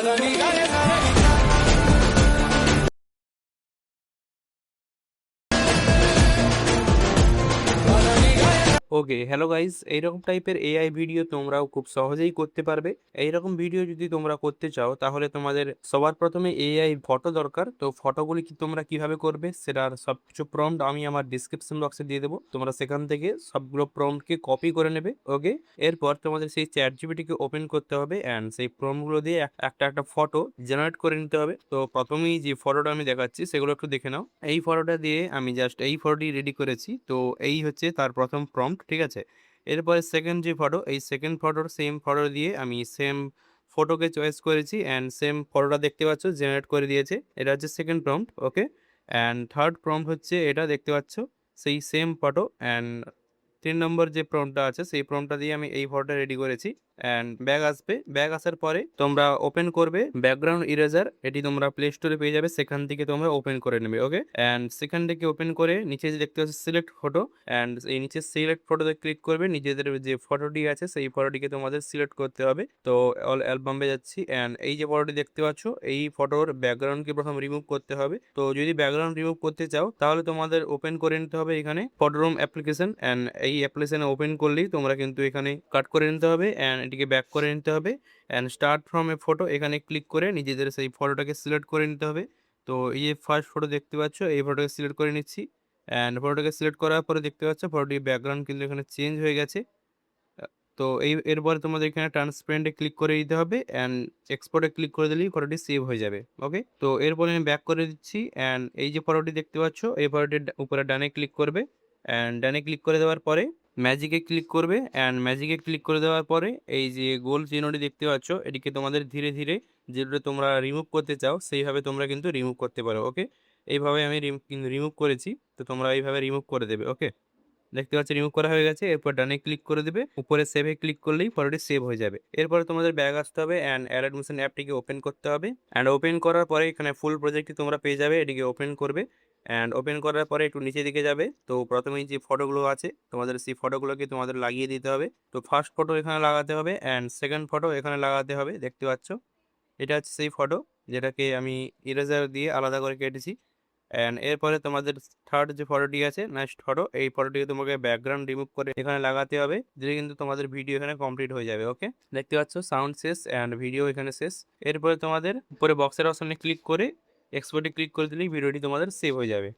ওকে, hello guys, এইরকম টাইপের AI video তোমরাও খুব সহজেই করতে পারবে। এইরকম ভিডিও যদি তোমরা করতে চাও তাহলে তোমাদের সবার প্রথমে এআই ফটো দরকার। তো ফটোগুলি কি তোমরা কিভাবে করবে সেটার সবকিছু প্রম্পট আমি আমার ডিসক্রিপশন বক্সে দিয়ে দেবো, তোমরা সেখান থেকে সবগুলো প্রম্পটকে কপি করে নেবে। ওকে, এরপর তোমাদের সেই চ্যাট জিপিটিকে ওপেন করতে হবে অ্যান্ড সেই প্রম্পটগুলো দিয়ে একটা একটা ফটো জেনারেট করে নিতে হবে। তো প্রথমেই যে ফটোটা আমি দেখাচ্ছি সেগুলো একটু দেখে নাও। এই ফটোটা দিয়ে আমি জাস্ট এই ফটোটি রেডি করেছি। তো এই হচ্ছে তার প্রথম প্রম্পট, ঠিক আছে। এরপরে সেকেন্ড যে ফটো, এই সেকেন্ড ফটোর সেম ফটো দিয়ে আমি সেম ফটোকে চয়েস করেছি অ্যান্ড সেম ফটোটা দেখতে পাচ্ছ জেনারেট করে দিয়েছে। এটা হচ্ছে second prompt. Okay, and third prompt হচ্ছে এটা দেখতে পাচ্ছ, সেই সেম ফটো অ্যান্ড 3 নম্বর যে প্রম্পটটা আছে সেই প্রম্পটটা দিয়ে আমি এই ফটোটা রেডি করেছি। অ্যান্ড ব্যাগ আসবে, ব্যাগ আসার পরে তোমরা ওপেন করবে ব্যাকগ্রাউন্ড ইরেজার, এটি তোমরা প্লে স্টোরে পেয়ে যাবে, সেখান থেকে তোমরা ওপেন করে নেবে। ওকে, অ্যান্ড সেখান থেকে ওপেন করে নিচে যে দেখতে পাচ্ছ সিলেক্ট ফটো, অ্যান্ড এই নিচে সিলেক্ট ফটোতে ক্লিক করবে। নিজেদের যে ফটোটি আছে সেই ফটোটিকে তোমাদের সিলেক্ট করতে হবে। তো অল অ্যালবামে যাচ্ছি অ্যান্ড এই যে ফটোটি দেখতে পাচ্ছ এই ফটোর ব্যাকগ্রাউন্ডকে প্রথম রিমুভ করতে হবে। তো যদি ব্যাকগ্রাউন্ড রিমুভ করতে চাও তাহলে তোমাদের ওপেন করে নিতে হবে এখানে ফটোরুম অ্যাপ্লিকেশন অ্যান্ড এই অ্যাপ্লিকেশনে ওপেন করলেই তোমরা কিন্তু এখানে কাট করে নিতে হবে অ্যান্ড এটিকে ব্যাক করে নিতে হবে and start from a photo এখানে ক্লিক করে নিজেদের সেই ফটোটাকে সিলেক্ট করে নিতে হবে। তো এই যে ফার্স্ট ফটো দেখতে পাচ্ছ এই ফটোকে সিলেক্ট করে নিচ্ছি অ্যান্ড ফটোটাকে সিলেক্ট করার পরে দেখতে পাচ্ছ ফটোটির ব্যাকগ্রাউন্ড কিন্তু এখানে চেঞ্জ হয়ে গেছে। তো এরপরে তোমাদের এখানে ট্রান্সপারেন্টে ক্লিক করে দিতে হবে অ্যান্ড এক্সপোর্টে ক্লিক করে দিলেই ফটোটি সেভ হয়ে যাবে। ওকে, তো এরপরে আমি ব্যাক করে দিচ্ছি অ্যান্ড এই যে ফটোটি দেখতে পাচ্ছ এই ফটোটির উপরে ডানে ক্লিক করবে অ্যান্ড ডানে ক্লিক করে দেওয়ার পরে ম্যাজিকে ক্লিক করবে অ্যান্ড ম্যাজিকে ক্লিক করে দেওয়ার পরে এই যে গোল চিহ্নটি দেখতে পাচ্ছ এটিকে তোমাদের ধীরে ধীরে যেটা তোমরা রিমুভ করতে চাও সেইভাবে তোমরা কিন্তু রিমুভ করতে পারো। ওকে, এইভাবে আমি রিমুভ করেছি, তো তোমরা এইভাবে রিমুভ করে দেবে। ওকে, দেখতে পাচ্ছি রিমুভ করা হয়ে গেছে। এরপর ডানে ক্লিক করে দেবে, উপরে সেভে ক্লিক করলেই ফটোটি সেভ হয়ে যাবে। এরপরে তোমাদের ব্যাগ আসতে হবে অ্যান্ড অ্যাডমিশন অ্যাপটিকে ওপেন করতে হবে অ্যান্ড ওপেন করার পরে এখানে ফুল প্রজেক্টটি তোমরা পেয়ে যাবে, এটিকে ওপেন করবে অ্যান্ড ওপেন করার পরে একটু নিচের দিকে যাবে। তো প্রথমেই যে ফটোগুলো আছে তোমাদের সেই ফটোগুলোকে তোমাদের লাগিয়ে দিতে হবে। তো ফার্স্ট ফটো এখানে লাগাতে হবে অ্যান্ড সেকেন্ড ফটো এখানে লাগাতে হবে, দেখতে পাচ্ছ এটা হচ্ছে সেই ফটো যেটাকে আমি ইরেজার দিয়ে আলাদা করে কেটেছি। অ্যান্ড এরপরে তোমাদের থার্ড যে ফটোটি আছে নেক্সট ফটো, এই ফটোটিকে তোমাকে ব্যাকগ্রাউন্ড রিমুভ করে এখানে লাগাতে হবে, দিলে কিন্তু তোমাদের ভিডিও এখানে কমপ্লিট হয়ে যাবে। ওকে, দেখতে পাচ্ছ সাউন্ড শেষ অ্যান্ড ভিডিও এখানে শেষ। এরপরে তোমাদের উপরে বক্সের অপশনে ক্লিক করে এক্সপোর্টে ক্লিক করে দিলেই ভিডিওটি তোমাদের সেভ হয়ে যাবে।